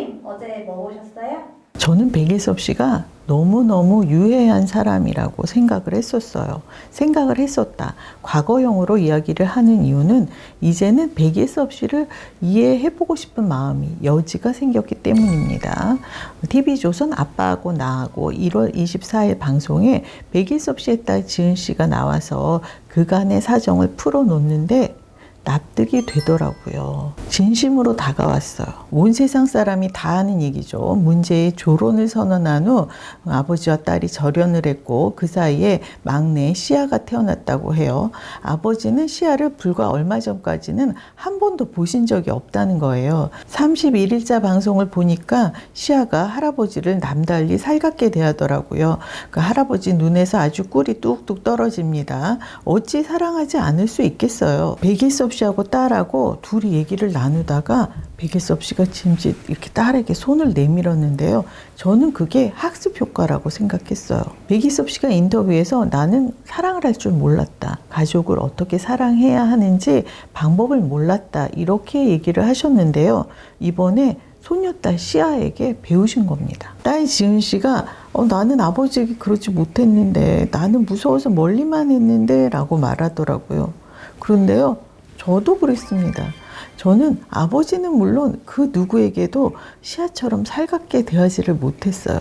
선생님, 어제 뭐 보셨어요? 저는 백일섭 씨가 너무너무 유해한 사람이라고 생각을 했었다. 과거형으로 이야기를 하는 이유는 이제는 백일섭 씨를 이해해보고 싶은 마음이 여지가 생겼기 때문입니다. TV조선 아빠하고 나하고 1월 24일 방송에 백일섭 씨의 딸 지은 씨가 나와서 그간의 사정을 풀어놓는데 납득이 되더라고요. 진심으로 다가왔어요. 온 세상 사람이 다 아는 얘기죠. 문제의 조론을 선언한 후 아버지와 딸이 절연을 했고 그 사이에 막내 시아가 태어났다고 해요. 아버지는 시아를 불과 얼마 전까지는 한 번도 보신 적이 없다는 거예요. 31일자 방송을 보니까 시아가 할아버지를 남달리 살갑게 대하더라고요. 그 할아버지 눈에서 아주 꿀이 뚝뚝 떨어집니다. 어찌 사랑하지 않을 수 있겠어요. 백일섭 씨하고 딸하고 둘이 얘기를 나누다가 백일섭 씨가 짐짓 이렇게 딸에게 손을 내밀었는데요. 저는 그게 학습 효과라고 생각했어요. 백일섭 씨가 인터뷰에서 나는 사랑을 할 줄 몰랐다. 가족을 어떻게 사랑해야 하는지 방법을 몰랐다. 이렇게 얘기를 하셨는데요. 이번에 손녀딸 시아에게 배우신 겁니다. 딸 지은 씨가 나는 아버지에게 그러지 못했는데 나는 무서워서 멀리만 했는데 라고 말하더라고요. 그런데요. 저도 그랬습니다. 저는 아버지는 물론 그 누구에게도 시아처럼 살갑게 대하지를 못했어요.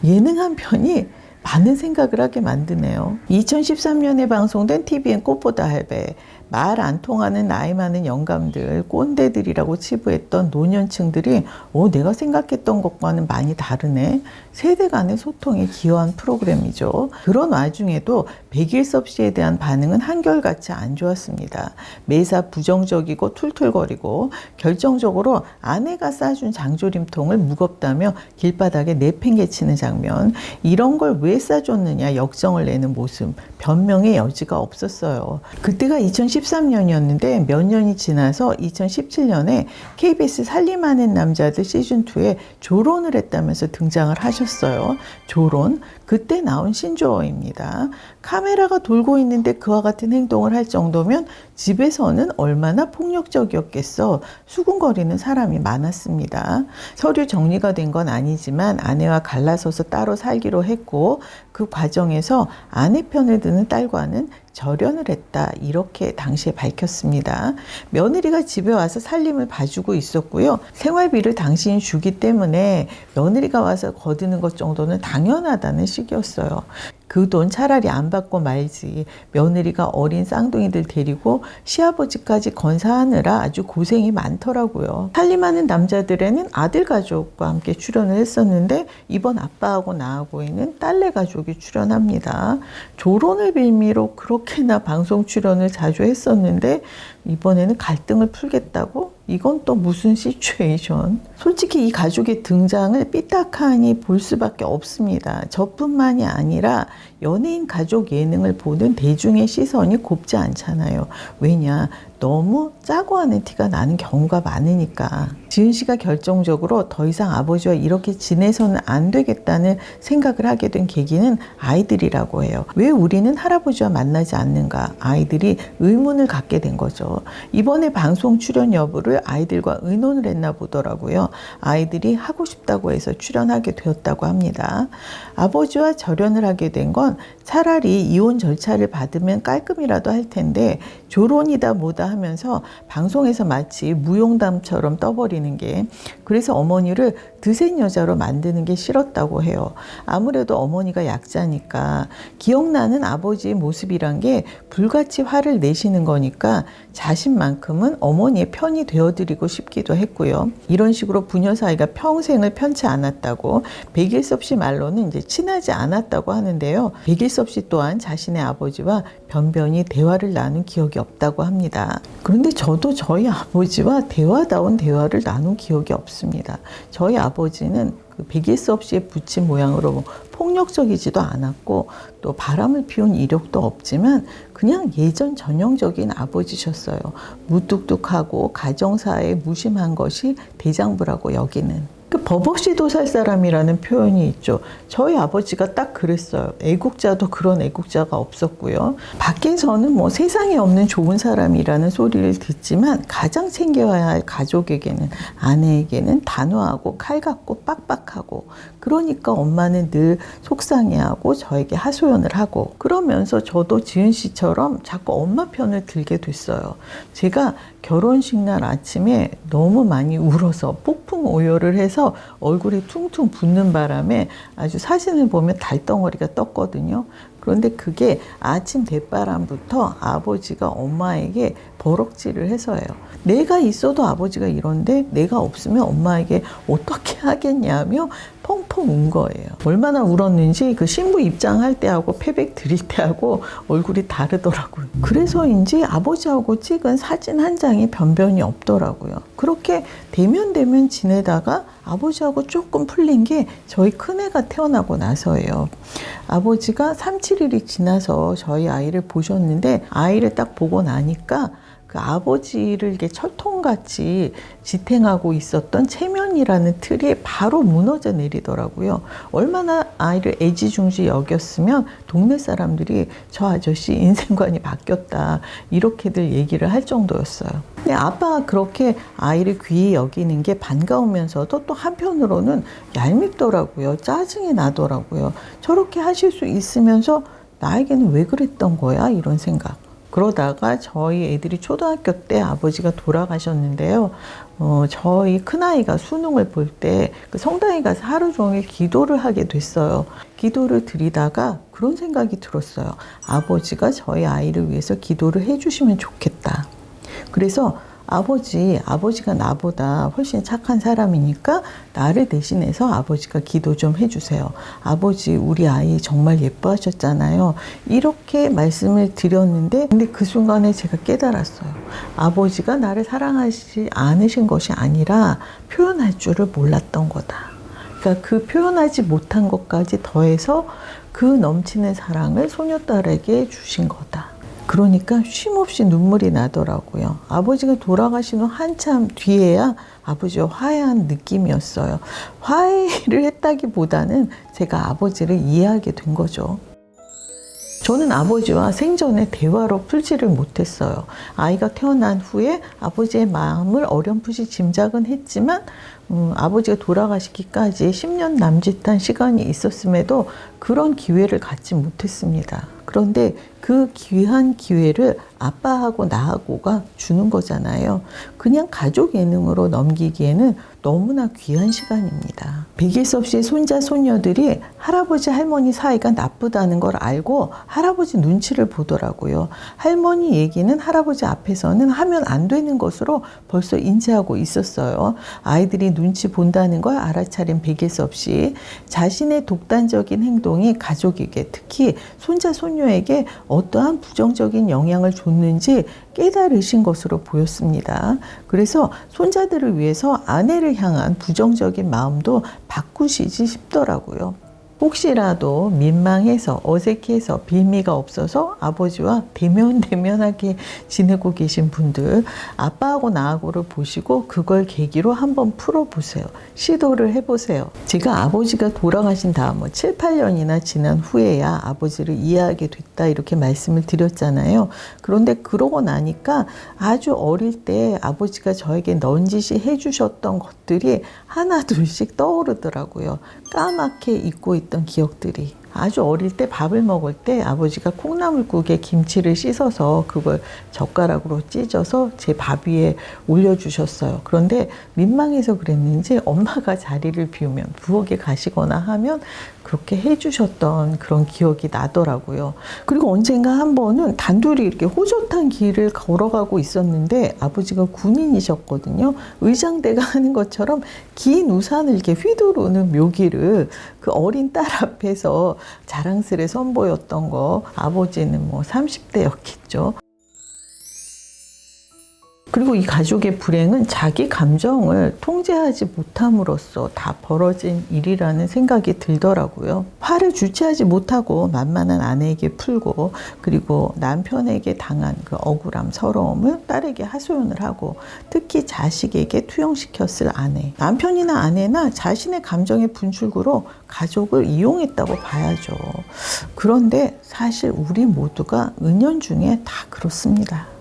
예능한 편이 많은 생각을 하게 만드네요. 2013년에 방송된 TVN 꽃보다 할배, 말 안 통하는 나이 많은 영감들, 꼰대들이라고 치부했던 노년층들이 내가 생각했던 것과는 많이 다르네. 세대 간의 소통에 기여한 프로그램이죠. 그런 와중에도 백일섭 씨에 대한 반응은 한결같이 안 좋았습니다. 매사 부정적이고 툴툴거리고 결정적으로 아내가 싸준 장조림통을 무겁다며 길바닥에 내팽개치는 장면, 이런 걸 왜 싸줬느냐 역정을 내는 모습, 변명의 여지가 없었어요. 그때가 2013년이었는데 몇 년이 지나서 2017년에 KBS 살림하는 남자들 시즌2에 조론을 했다면서 등장을 하셨어요. 조론, 그때 나온 신조어입니다. 카메라가 돌고 있는데 그와 같은 행동을 할 정도면 집에서는 얼마나 폭력적이었겠어. 수군거리는 사람이 많았습니다. 서류 정리가 된 건 아니지만 아내와 갈라서서 따로 살기로 했고 그 과정에서 아내 편을 드는 딸과는 절연을 했다. 이렇게 당시에 밝혔습니다. 며느리가 집에 와서 살림을 봐주고 있었고요. 생활비를 당신이 주기 때문에 며느리가 와서 거드는 것 정도는 당연하다는 식이었어요. 그 돈 차라리 안 받고 말지. 며느리가 어린 쌍둥이들 데리고 시아버지까지 건사하느라 아주 고생이 많더라고요. 살림하는 남자들에는 아들 가족과 함께 출연을 했었는데 이번 아빠하고 나하고에는 딸내 가족이 출연합니다. 조론을 빌미로 그렇게나 방송 출연을 자주 했었는데 이번에는 갈등을 풀겠다고? 이건 또 무슨 시츄에이션? 솔직히 이 가족의 등장을 삐딱하니 볼 수밖에 없습니다. 저뿐만이 아니라 연예인 가족 예능을 보는 대중의 시선이 곱지 않잖아요. 왜냐? 너무 짜고 하는 티가 나는 경우가 많으니까. 지은 씨가 결정적으로 더 이상 아버지와 이렇게 지내서는 안 되겠다는 생각을 하게 된 계기는 아이들이라고 해요. 왜 우리는 할아버지와 만나지 않는가? 아이들이 의문을 갖게 된 거죠. 이번에 방송 출연 여부를 아이들과 의논을 했나 보더라고요. 아이들이 하고 싶다고 해서 출연하게 되었다고 합니다. 아버지와 절연을 하게 된 건 차라리 이혼 절차를 받으면 깔끔이라도 할 텐데 조론이다 뭐다 하면서 방송에서 마치 무용담처럼 떠버리는 게, 그래서 어머니를 드센 여자로 만드는 게 싫었다고 해요. 아무래도 어머니가 약자니까. 기억나는 아버지의 모습이란 게 불같이 화를 내시는 거니까 자신만큼은 어머니의 편이 되어드리고 싶기도 했고요. 이런 식으로 부녀 사이가 평생을 편치 않았다고, 백일섭 씨 말로는 이제 친하지 않았다고 하는데요. 백일섭 씨 또한 자신의 아버지와 변변히 대화를 나눈 기억이 없다고 합니다. 그런데 저도 저희 아버지와 대화다운 대화를 나눈 기억이 없습니다. 저희 아버지는 그 백일섭 씨의 부친 모양으로 폭력적이지도 않았고 또 바람을 피운 이력도 없지만 그냥 예전 전형적인 아버지셨어요. 무뚝뚝하고 가정사에 무심한 것이 대장부라고 여기는. 버벅시도 살 사람이라는 표현이 있죠. 저희 아버지가 딱 그랬어요. 애국자도 그런 애국자가 없었고요. 밖에서는 뭐 세상에 없는 좋은 사람이라는 소리를 듣지만 가장 챙겨야 할 가족에게는, 아내에게는 단호하고 칼같고 빡빡하고, 그러니까 엄마는 늘 속상해하고 저에게 하소연을 하고, 그러면서 저도 지은 씨처럼 자꾸 엄마 편을 들게 됐어요. 제가 결혼식 날 아침에 너무 많이 울어서 폭풍 오열을 해서 얼굴이 퉁퉁 붓는 바람에 아주 사진을 보면 달덩어리가 떴거든요. 그런데 그게 아침 대바람부터 아버지가 엄마에게 버럭질을 해서예요. 내가 있어도 아버지가 이런데 내가 없으면 엄마에게 어떻게 하겠냐며 펑펑 운 거예요. 얼마나 울었는지 그 신부 입장할 때하고 패백 드릴 때하고 얼굴이 다르더라고요. 그래서인지 아버지하고 찍은 사진 한 장이 변변이 없더라고요. 그렇게 대면 지내다가 아버지하고 조금 풀린 게 저희 큰애가 태어나고 나서예요. 아버지가 3, 7일이 지나서 저희 아이를 보셨는데, 아이를 딱 보고 나니까 그 아버지를 이렇게 철통같이 지탱하고 있었던 체면이라는 틀이 바로 무너져 내리더라고요. 얼마나 아이를 애지중지 여겼으면 동네 사람들이 저 아저씨 인생관이 바뀌었다 이렇게들 얘기를 할 정도였어요. 근데 아빠가 그렇게 아이를 귀히 여기는 게 반가우면서도 또 한편으로는 얄밉더라고요. 짜증이 나더라고요. 저렇게 하실 수 있으면서 나에게는 왜 그랬던 거야? 이런 생각. 그러다가 저희 애들이 초등학교 때 아버지가 돌아가셨는데요. 저희 큰아이가 수능을 볼 때 그 성당에 가서 하루 종일 기도를 하게 됐어요. 기도를 드리다가 그런 생각이 들었어요. 아버지가 저희 아이를 위해서 기도를 해주시면 좋겠다. 그래서 아버지가 나보다 훨씬 착한 사람이니까 나를 대신해서 아버지가 기도 좀 해주세요. 아버지, 우리 아이 정말 예뻐하셨잖아요. 이렇게 말씀을 드렸는데, 근데 그 순간에 제가 깨달았어요. 아버지가 나를 사랑하지 않으신 것이 아니라 표현할 줄을 몰랐던 거다. 그러니까 그 표현하지 못한 것까지 더해서 그 넘치는 사랑을 소녀딸에게 주신 거다. 그러니까 쉼없이 눈물이 나더라고요. 아버지가 돌아가신 후 한참 뒤에야 아버지와 화해한 느낌이었어요. 화해를 했다기보다는 제가 아버지를 이해하게 된 거죠. 저는 아버지와 생전에 대화로 풀지를 못했어요. 아이가 태어난 후에 아버지의 마음을 어렴풋이 짐작은 했지만 아버지가 돌아가시기까지 10년 남짓한 시간이 있었음에도 그런 기회를 갖지 못했습니다. 그런데 그 귀한 기회를 아빠하고 나하고가 주는 거잖아요. 그냥 가족 예능으로 넘기기에는 너무나 귀한 시간입니다. 베길 수 없이 손자, 손녀들이 할아버지, 할머니 사이가 나쁘다는 걸 알고 할아버지 눈치를 보더라고요. 할머니 얘기는 할아버지 앞에서는 하면 안 되는 것으로 벌써 인지하고 있었어요. 아이들이 눈치 본다는 걸 알아차린 베길 수 없이 자신의 독단적인 행동이 가족에게, 특히 손자, 손녀에게 어떠한 부정적인 영향을 줬는지 깨달으신 것으로 보였습니다. 그래서 손자들을 위해서 아내를 향한 부정적인 마음도 바꾸시지 싶더라고요. 혹시라도 민망해서, 어색해서, 빌미가 없어서 아버지와 대면하게 지내고 계신 분들, 아빠하고 나하고를 보시고 그걸 계기로 한번 풀어보세요. 시도를 해보세요. 제가 아버지가 돌아가신 다음 7, 8년이나 지난 후에야 아버지를 이해하게 됐다 이렇게 말씀을 드렸잖아요. 그런데 그러고 나니까 아주 어릴 때 아버지가 저에게 넌지시 해주셨던 것들이 하나 둘씩 떠오르더라고요. 까맣게 잊고 있던 기억들이. 아주 어릴 때 밥을 먹을 때 아버지가 콩나물국에 김치를 씻어서 그걸 젓가락으로 찢어서 제 밥 위에 올려주셨어요. 그런데 민망해서 그랬는지 엄마가 자리를 비우면, 부엌에 가시거나 하면 그렇게 해주셨던 그런 기억이 나더라고요. 그리고 언젠가 한 번은 단둘이 이렇게 호젓한 길을 걸어가고 있었는데 아버지가 군인이셨거든요. 의장대가 하는 것처럼 긴 우산을 이렇게 휘두르는 묘기를 그 어린 딸 앞에서 자랑스레 선보였던 거, 아버지는 30대였겠죠. 그리고 이 가족의 불행은 자기 감정을 통제하지 못함으로써 다 벌어진 일이라는 생각이 들더라고요. 화를 주체하지 못하고 만만한 아내에게 풀고, 그리고 남편에게 당한 그 억울함, 서러움을 딸에게 하소연을 하고, 특히 자식에게 투영시켰을 아내. 남편이나 아내나 자신의 감정의 분출구로 가족을 이용했다고 봐야죠. 그런데 사실 우리 모두가 은연중에 다 그렇습니다.